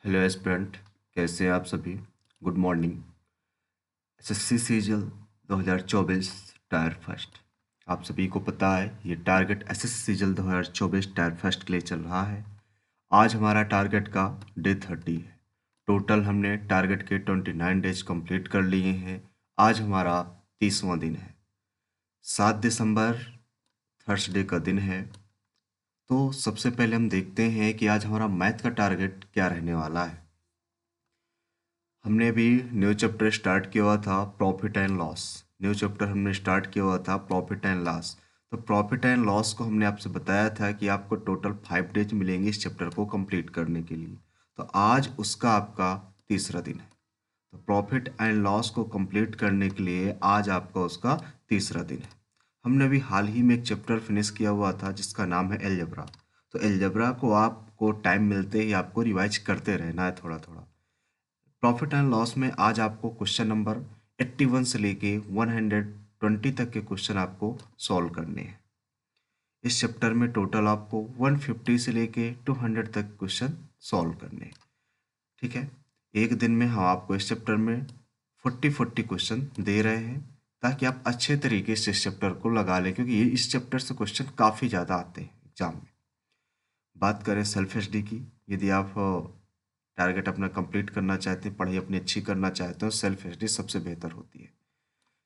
Hello aspirant, कैसे हैं आप सभी। Good morning. SSC CGL 2024 tyre first. आप सभी को पता है ये target SSC CGL 2024 tyre first के लिए चल रहा है। आज हमारा टारगेट का डे 30 है। टोटल हमने टारगेट के 29 डेज कंप्लीट कर लिए हैं। आज हमारा 30वां दिन है। 7 दिसंबर थर्सडे का दिन है। तो सबसे पहले हम देखते हैं कि आज हमारा मैथ का टारगेट क्या रहने वाला है। हमने अभी न्यू चैप्टर स्टार्ट किया हुआ था profit and loss. New chapter हमने स्टार्ट किया हुआ था प्रॉफिट एंड लॉस। तो प्रॉफिट एंड लॉस को हमने आपसे बताया था कि आपको टोटल 5 डेज मिलेंगे इस चैप्टर को कंप्लीट करने के लिए। तो आज उसका आपका तीसरा दिन है। तो प्रॉफिट एंड लॉस को कंप्लीट करने के लिए आज आपका उसका तीसरा दिन है। हमने अभी हाल ही में एक चैप्टर फिनिश किया हुआ था जिसका नाम है एलजेब्रा। तो एलजेब्रा को आपको टाइम मिलते ही आपको रिवाइज करते रहना है थोड़ा थोड़ा। प्रॉफिट एंड लॉस में आज आपको क्वेश्चन नंबर 81 से लेके 120 तक के क्वेश्चन आपको सॉल्व करने हैं। इस चैप्टर में टोटल आपको 150 से लेके 200 तक क्वेश्चन सॉल्व करने हैं। ठीक है। एक दिन में हम आपको इस चैप्टर में 40 क्वेश्चन दे रहे हैं ताकि आप अच्छे तरीके से इस चैप्टर को लगा लें, क्योंकि ये इस चैप्टर से क्वेश्चन काफ़ी ज़्यादा आते हैं एग्जाम में। बात करें सेल्फ एचडी की, यदि आप टारगेट अपना कंप्लीट करना चाहते हैं, पढ़ाई अपनी अच्छी करना चाहते हो, सेल्फ एचडी सबसे बेहतर होती है,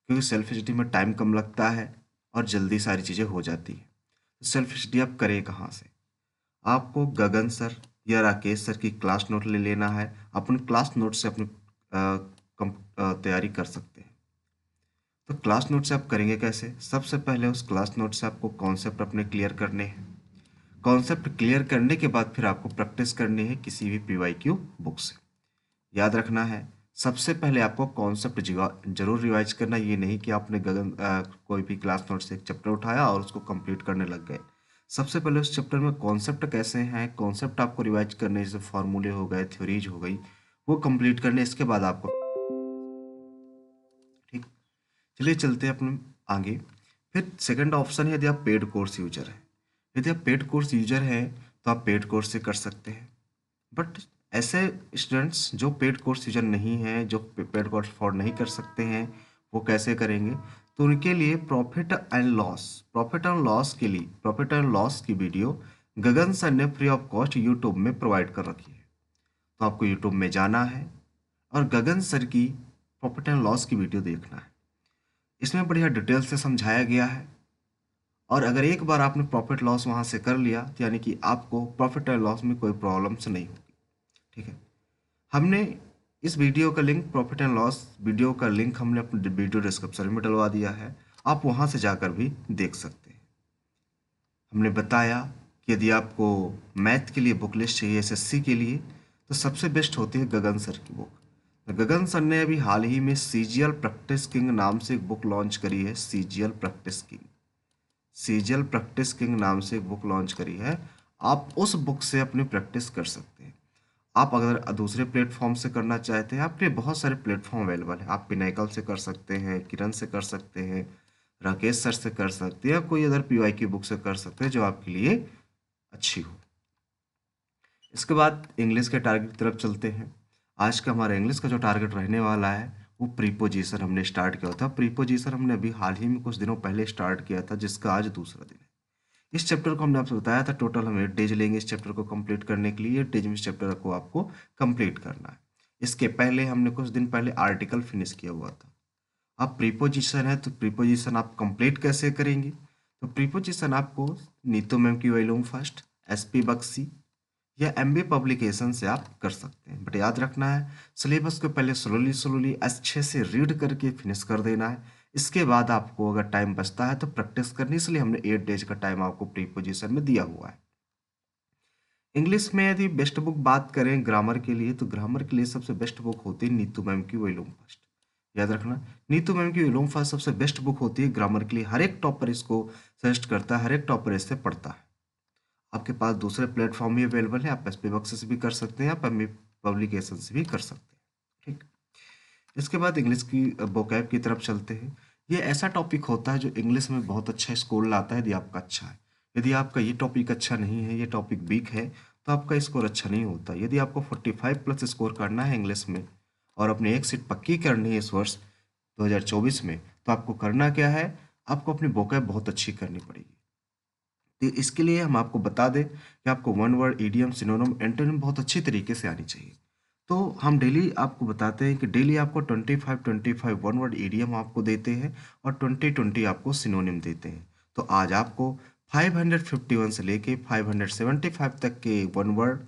क्योंकि सेल्फ एचडी में टाइम कम लगता है और जल्दी सारी चीज़ें हो जाती हैं। तो सेल्फ एचडी आप करें कहाँ से? आपको गगन सर या राकेश सर की क्लास नोट ले लेना है। अपन क्लास नोट से अपनी तैयारी कर सकते हैं। तो क्लास नोट से आप करेंगे कैसे? सबसे पहले उस क्लास नोट से आपको कॉन्सेप्ट अपने क्लियर करने हैं। कॉन्सेप्ट क्लियर करने के बाद फिर आपको प्रैक्टिस करनी है किसी भी पीवाईक्यू बुक से। याद रखना है, सबसे पहले आपको कॉन्सेप्ट जरूर रिवाइज करना। ये नहीं कि आपने कोई भी क्लास नोट से एक चैप्टर उठाया और उसको कंप्लीट करने लग गए। सबसे पहले उस चैप्टर में कॉन्सेप्ट कैसे हैं, कॉन्सेप्ट आपको रिवाइज करने, जैसे फॉर्मूले हो गए, थ्योरीज हो गई, वो कंप्लीट करने। इसके बाद आपको ठीक। चलिए चलते हैं अपने आगे। फिर सेकंड ऑप्शन है, यदि आप पेड कोर्स यूजर हैं। यदि आप पेड कोर्स यूजर हैं तो आप पेड कोर्स से कर सकते हैं। बट ऐसे स्टूडेंट्स जो पेड कोर्स यूजर नहीं हैं, जो पेड कोर्स अफोर्ड नहीं कर सकते हैं, वो कैसे करेंगे? तो उनके लिए प्रॉफिट एंड लॉस की वीडियो गगन सर ने फ्री ऑफ कॉस्ट यूट्यूब में प्रोवाइड कर रखी है। तो आपको यूट्यूब में जाना है और गगन सर की प्रॉफिट एंड लॉस की वीडियो देखना है। इसमें बढ़िया डिटेल से समझाया गया है। और अगर एक बार आपने प्रॉफिट लॉस वहाँ से कर लिया तो यानी कि आपको प्रॉफिट एंड लॉस में कोई प्रॉब्लम्स नहीं होगी। ठीक है। हमने इस वीडियो का link, profit and loss video का लिंक हमने अपने वीडियो डिस्क्रिप्शन में डलवा दिया है। आप वहाँ से जाकर भी देख सकते हैं। हमने बताया कि यदि आपको मैथ के लिए बुक लिस्ट चाहिए एसएससी के लिए, तो सबसे बेस्ट होती है गगन सर की बुक। तो गगन सर ने अभी हाल ही में सीजीएल प्रैक्टिस किंग नाम से एक बुक लॉन्च करी है। सीजीएल प्रैक्टिस किंग नाम से एक बुक लॉन्च करी है। आप उस बुक से अपनी प्रैक्टिस कर सकते हैं। आप अगर दूसरे प्लेटफॉर्म से करना चाहते हैं, आपके बहुत सारे प्लेटफॉर्म अवेलेबल हैं। आप पिनाकल से कर सकते हैं, किरण से कर सकते हैं, राकेश सर से कर सकते हैं, या कोई अदर पीवाई की बुक से कर सकते हैं जो आपके लिए अच्छी हो। इसके बाद इंग्लिश के टारगेट की तरफ चलते हैं। आज का हमारा इंग्लिश का जो टारगेट रहने वाला है वो प्रीपोजिशन हमने स्टार्ट किया था। प्रीपोजिशन हमने अभी हाल ही में कुछ दिनों पहले स्टार्ट किया था, जिसका आज दूसरा दिन है। इस चैप्टर को हमने आपसे बताया था टोटल हम 8 डेज लेंगे इस चैप्टर को कंप्लीट करने के लिए। 8 डेज में इस चैप्टर को आपको कंप्लीट करना है। इसके पहले हमने कुछ दिन पहले आर्टिकल फिनिश किया हुआ था। अब प्रीपोजिशन है, तो प्रीपोजिशन आप कंप्लीट कैसे करेंगे? तो प्रीपोजिशन आपको नीतू मैम की वॉल्यूम फर्स्ट, एसपी बक्सी या एमबी पब्लिकेशन से आप कर सकते हैं। बट याद रखना है, सिलेबस को पहले स्लोली स्लोली अच्छे से रीड करके फिनिश कर देना है। इसके बाद आपको अगर टाइम बचता है तो प्रैक्टिस करनी, इसलिए हमने 8 डेज का टाइम आपको प्रीपोजिशन में दिया हुआ है। इंग्लिश में यदि बेस्ट बुक बात करें ग्रामर के लिए, तो ग्रामर के लिए सबसे बेस्ट बुक होती है नीतू मैम की वॉल्यूम फर्स्ट। याद रखना, नीतू मैम की वॉल्यूम फर्स्ट सबसे बेस्ट बुक होती है ग्रामर के लिए। हर एक टॉपर इसको सजेस्ट करता है, हर एक टॉपर इससे पढ़ता है। आपके पास दूसरे प्लेटफॉर्म भी अवेलेबल है, आप एस पी बक्स से भी कर सकते हैं, आप एम पब्लिकेशन से भी कर सकते हैं। ठीक। इसके बाद इंग्लिश की वोकैब की तरफ चलते हैं। ये ऐसा टॉपिक होता है जो इंग्लिश में बहुत अच्छा स्कोर लाता है यदि आपका अच्छा है। यदि आपका ये टॉपिक अच्छा नहीं है, ये टॉपिक वीक है, तो आपका स्कोर अच्छा नहीं होता। यदि आपको 45+ स्कोर करना है इंग्लिश में और अपनी एक सीट पक्की करनी है इस वर्ष 2024 में, तो आपको करना क्या है, आपको अपनी वोकैब बहुत अच्छी करनी पड़ेगी। तो इसके लिए हम आपको बता दें कि आपको one word, idiom, synonym, antonym बहुत अच्छी तरीके से आनी चाहिए। तो हम डेली आपको बताते हैं कि डेली आपको 25 वन वर्ड इडियम आपको देते हैं और 20 आपको सिनोनिम देते हैं। तो आज आपको 551 से लेके 575 तक के वन वर्ड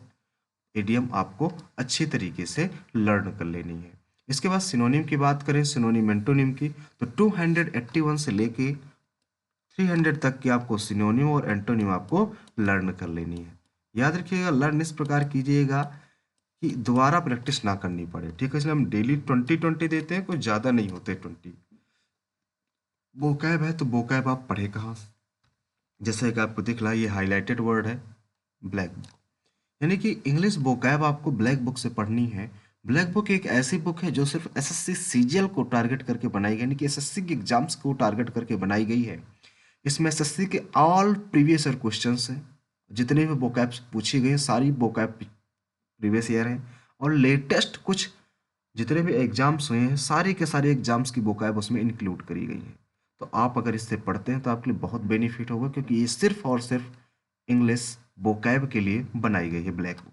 इडियम आपको अच्छी तरीके से लर्न कर लेनी है। इसके बाद सिनोनिम की बात करें, सिनोनिम एंटोनिम की, तो 281 से लेके 300 तक की आपको सिनोनिम और एंटोनिम आपको लर्न कर लेनी है। याद रखिएगा, लर्न इस प्रकार कीजिएगा कि दोबारा प्रैक्टिस ना करनी पड़े, ठीक है। इसलिए हम डेली 20 देते हैं, कोई ज़्यादा नहीं होते 20। वोकैब है तो वोकैब आप पढ़े कहाँ, जैसे कि आपको दिख रहा है ये हाईलाइटेड वर्ड है ब्लैक बुक, यानी कि इंग्लिश वोकैब आपको ब्लैक बुक से पढ़नी है। ब्लैक बुक एक ऐसी बुक है जो सिर्फ एसएससी सीजीएल को टारगेट करके बनाई गई, यानी कि एसएससी के एग्जाम्स को टारगेट करके बनाई गई है। इसमें एसएससी के ऑल प्रीवियस ईयर क्वेश्चंस हैं, जितने भी वोकैब्स पूछी गई हैं सारी वोकैब प्रीवियस ईयर हैं, और लेटेस्ट कुछ जितने भी एग्जाम्स हुए हैं सारे के सारे एग्जाम्स की वोकैब उसमें इंक्लूड करी गई है। तो आप अगर इससे पढ़ते हैं तो आपके लिए बहुत बेनिफिट होगा, क्योंकि ये सिर्फ और सिर्फ इंग्लिश वोकैब के लिए बनाई गई है ब्लैक बुक।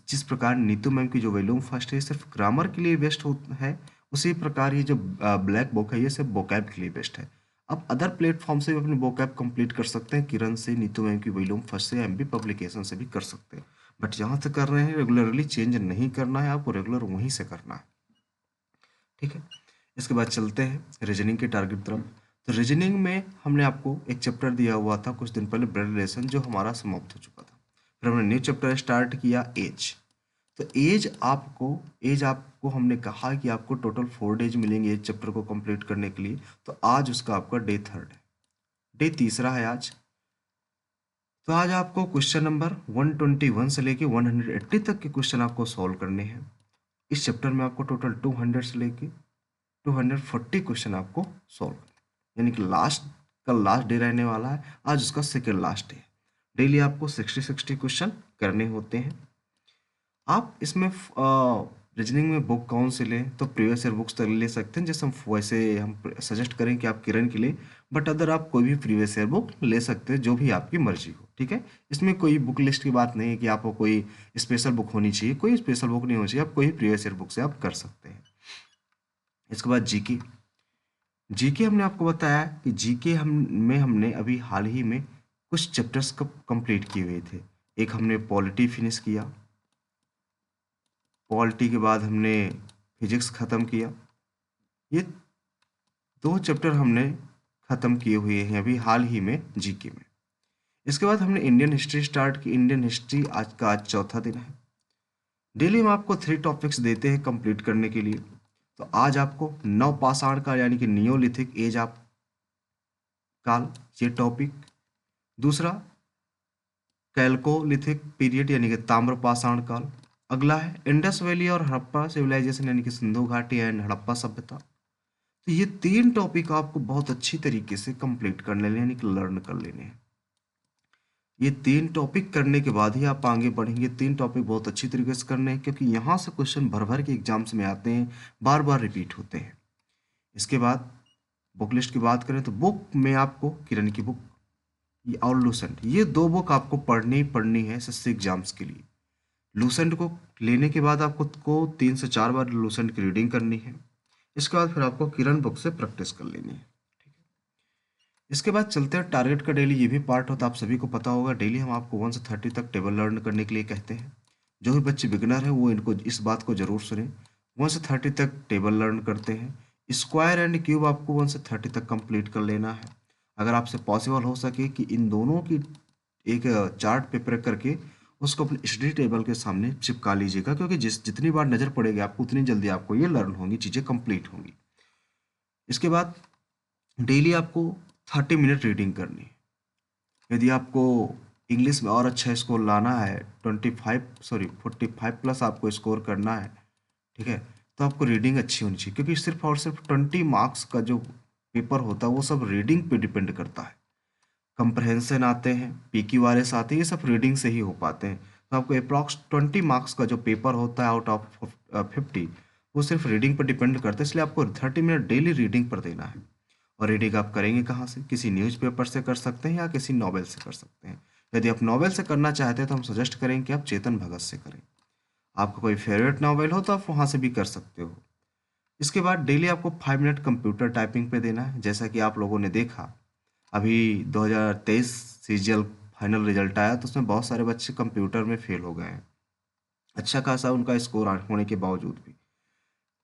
जिस प्रकार नीतू मैम की जो वॉल्यूम फर्स्ट है सिर्फ ग्रामर के लिए बेस्ट है, उसी प्रकार ये जो ब्लैक बुक है ये सिर्फ वोकैब के लिए बेस्ट है। आप अदर प्लेटफॉर्म से भी अपनी वोकैब कंप्लीट कर सकते हैं, किरण से, नीतू मैम की वॉल्यूम फर्स्ट से, एमबी पब्लिकेशन से भी कर सकते हैं। बट जहाँ से कर रहे हैं रेगुलरली चेंज नहीं करना है, आपको रेगुलर वहीं से करना है, ठीक है। इसके बाद चलते हैं रीजनिंग के टारगेट तरफ। तो रीजनिंग में हमने आपको एक चैप्टर दिया हुआ था कुछ दिन पहले, ब्लड रिलेशन, जो हमारा समाप्त हो चुका था। फिर हमने न्यू चैप्टर स्टार्ट किया, एज। तो एज आपको हमने कहा कि आपको टोटल 4 डेज मिलेंगे एज चैप्टर को कंप्लीट करने के लिए। तो आज उसका आपका डे 3 है, डे तीसरा है आज। तो आज आपको क्वेश्चन नंबर 121 से लेके 180 तक के क्वेश्चन आपको सॉल्व करने हैं। इस चैप्टर में आपको टोटल 200 से लेके 240 क्वेश्चन आपको सॉल्व करने, यानी कि कल लास्ट डे रहने वाला है, आज उसका सेकेंड लास्ट डे है। डेली आपको 60 क्वेश्चन करने होते हैं। आप इसमें रीजनिंग में बुक कौन से लें, तो प्रीवियस ईयर बुक्स तो ले सकते हैं, जैसे हम सजेस्ट करें कि आप किरण के लिए, बट अदर आप कोई भी प्रीवियस ईयर बुक ले सकते हैं, जो भी आपकी मर्जी हो, ठीक है। इसमें कोई बुक लिस्ट की बात नहीं है कि आपको कोई स्पेशल बुक होनी चाहिए, कोई स्पेशल बुक नहीं होनी चाहिए, आप कोई प्रीवियस ईयर बुक से आप कर सकते हैं। इसके बाद जीके। जीके हमने आपको बताया कि जीके हमने अभी हाल ही में कुछ चैप्टर्स कंप्लीट किए हुए थे। एक हमने पॉलिटी फिनिश किया, पॉलिटी के बाद हमने फिजिक्स ख़त्म किया। ये 2 चैप्टर हमने ख़त्म किए हुए हैं अभी हाल ही में जीके में। इसके बाद हमने इंडियन हिस्ट्री स्टार्ट की। इंडियन हिस्ट्री आज चौथा दिन है। डेली हम आपको 3 टॉपिक्स देते हैं कंप्लीट करने के लिए। तो आज आपको नवपाषाण काल यानी कि नियोलिथिक एज आप काल, ये टॉपिक। दूसरा कैल्कोलिथिक पीरियड यानी कि ताम्रपाषाण काल। अगला है इंडस वैली और हड़प्पा सिविलाइजेशन यानी कि सिंधु घाटी एंड हड़प्पा सभ्यता। तो ये 3 टॉपिक आपको बहुत अच्छी तरीके से कंप्लीट कर लेने यानी कि लर्न कर लेने हैं। ये 3 टॉपिक करने के बाद ही आप आगे बढ़ेंगे। 3 टॉपिक बहुत अच्छी तरीके से करने हैं, क्योंकि यहाँ से क्वेश्चन भर भर के एग्जाम्स में आते हैं, बार बार रिपीट होते हैं। इसके बाद बुक लिस्ट की बात करें तो बुक में आपको किरण की बुक और लूसेंट, ये 2 बुक आपको पढ़नी ही पढ़नी है एसएससी एग्जाम्स के लिए। लूसेंट को लेने के बाद आपको 3 से 4 बार लूसेंट की रीडिंग करनी है। इसके बाद फिर आपको किरण बुक से प्रैक्टिस कर लेनी है, ठीक है। इसके बाद चलते हैं टारगेट का। डेली ये भी पार्ट होता है, आप सभी को पता होगा। डेली हम आपको 1 से 30 तक टेबल लर्न करने के लिए कहते हैं। जो भी बच्चे बिगनर हैं वो इनको इस बात को जरूर सुने। 1 से 30 तक टेबल लर्न करते हैं। स्क्वायर एंड क्यूब आपको 1 से 30 तक कंप्लीट कर लेना है। अगर आपसे पॉसिबल हो सके कि इन दोनों की एक चार्ट पेपर करके उसको अपने स्टडी टेबल के सामने चिपका लीजिएगा, क्योंकि जितनी बार नज़र पड़ेगी आपको उतनी जल्दी आपको ये लर्न होंगी, चीज़ें कंप्लीट होंगी। इसके बाद डेली आपको 30 मिनट रीडिंग करनी है। यदि आपको इंग्लिश में और अच्छा स्कोर लाना है, 45+ आपको स्कोर करना है, ठीक है, तो आपको रीडिंग अच्छी होनी चाहिए, क्योंकि सिर्फ और सिर्फ 20 मार्क्स का जो पेपर होता है वो सब रीडिंग पे डिपेंड करता है। कंप्रहेंशन आते हैं, पीक्यूआरएस आते हैं, ये सब रीडिंग से ही हो पाते हैं। तो आपको अप्रॉक्स 20 मार्क्स का जो पेपर होता है आउट ऑफ 50 वो सिर्फ रीडिंग पर डिपेंड करता है, इसलिए आपको 30 मिनट डेली रीडिंग पर देना है। और रीडिंग आप करेंगे कहाँ से? किसी न्यूज़पेपर से कर सकते हैं या किसी नॉवेल से कर सकते हैं। यदि आप नॉवेल से करना चाहते हैं तो हम सजेस्ट करेंगे कि आप चेतन भगत से करें। आपका कोई फेवरेट नॉवेल हो तो आप वहाँ से भी कर सकते हो। इसके बाद डेली आपको 5 मिनट कंप्यूटर टाइपिंग पे देना है। जैसा कि आप लोगों ने देखा, अभी 2023 सीजीएल फाइनल रिजल्ट आया तो उसमें बहुत सारे बच्चे कंप्यूटर में फेल हो गए हैं, अच्छा खासा उनका स्कोर होने के बावजूद भी।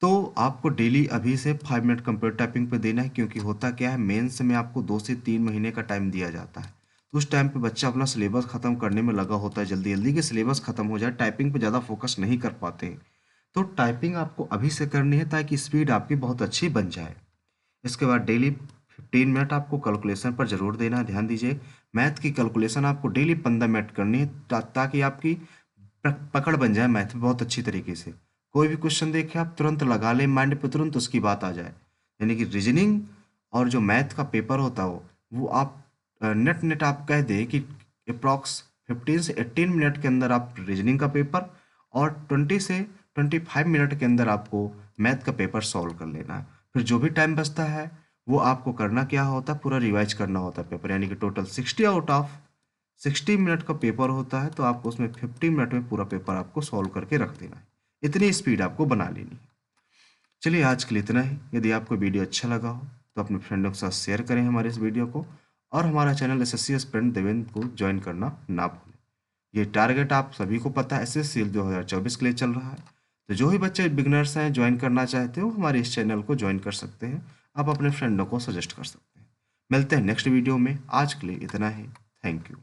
तो आपको डेली अभी से 5 मिनट कंप्यूटर टाइपिंग पे देना है, क्योंकि होता क्या है, मेंस में आपको 2 से 3 महीने का टाइम दिया जाता है। तो उस टाइम पे बच्चा अपना सिलेबस ख़त्म करने में लगा होता है, जल्दी जल्दी कि सिलेबस ख़त्म हो जाए, टाइपिंग पे ज़्यादा फोकस नहीं कर पाते हैं। तो टाइपिंग आपको अभी से करनी है ताकि स्पीड आपकी बहुत अच्छी बन जाए। इसके बाद डेली 15 मिनट आपको कैलकुलेशन पर ज़रूर देना है। ध्यान दीजिए, मैथ की कैलकुलेशन आपको डेली 15 मिनट करनी है ताकि आपकी पकड़ बन जाए मैथ में बहुत अच्छी तरीके से। कोई भी क्वेश्चन देखे आप तुरंत लगा लें माइंड पे, तुरंत उसकी बात आ जाए। यानी कि रीजनिंग और जो मैथ का पेपर होता हो वो आप नेट नेट आप कह दें कि अप्रॉक्स 15 से 18 मिनट के अंदर आप रीजनिंग का पेपर और 20 से 25 मिनट के अंदर आपको मैथ का पेपर सॉल्व कर लेना है। फिर जो भी टाइम बचता है वो आपको करना क्या होता है, पूरा रिवाइज करना होता है पेपर। यानी कि टोटल 60 आउट ऑफ 60 मिनट का पेपर होता है, तो आपको उसमें 50 मिनट में पूरा पेपर आपको सॉल्व करके रख देना है। इतनी स्पीड आपको बना लेनी है। चलिए आज के लिए इतना ही। यदि आपको वीडियो अच्छा लगा हो तो अपने फ्रेंडों के साथ शेयर करें हमारे इस वीडियो को, और हमारा चैनल एसएससी एस्पिरेंट देवेंद्र को ज्वाइन करना ना भूलें। ये टारगेट आप सभी को पता है, एसएससी 2024 के लिए चल रहा है। तो जो भी बच्चे बिगनर्स हैं, ज्वाइन करना चाहते हो, हमारे इस चैनल को ज्वाइन कर सकते हैं। आप अपने फ्रेंडों को सजेस्ट कर सकते हैं। मिलते हैं नेक्स्ट वीडियो में। आज के लिए इतना ही। Thank you.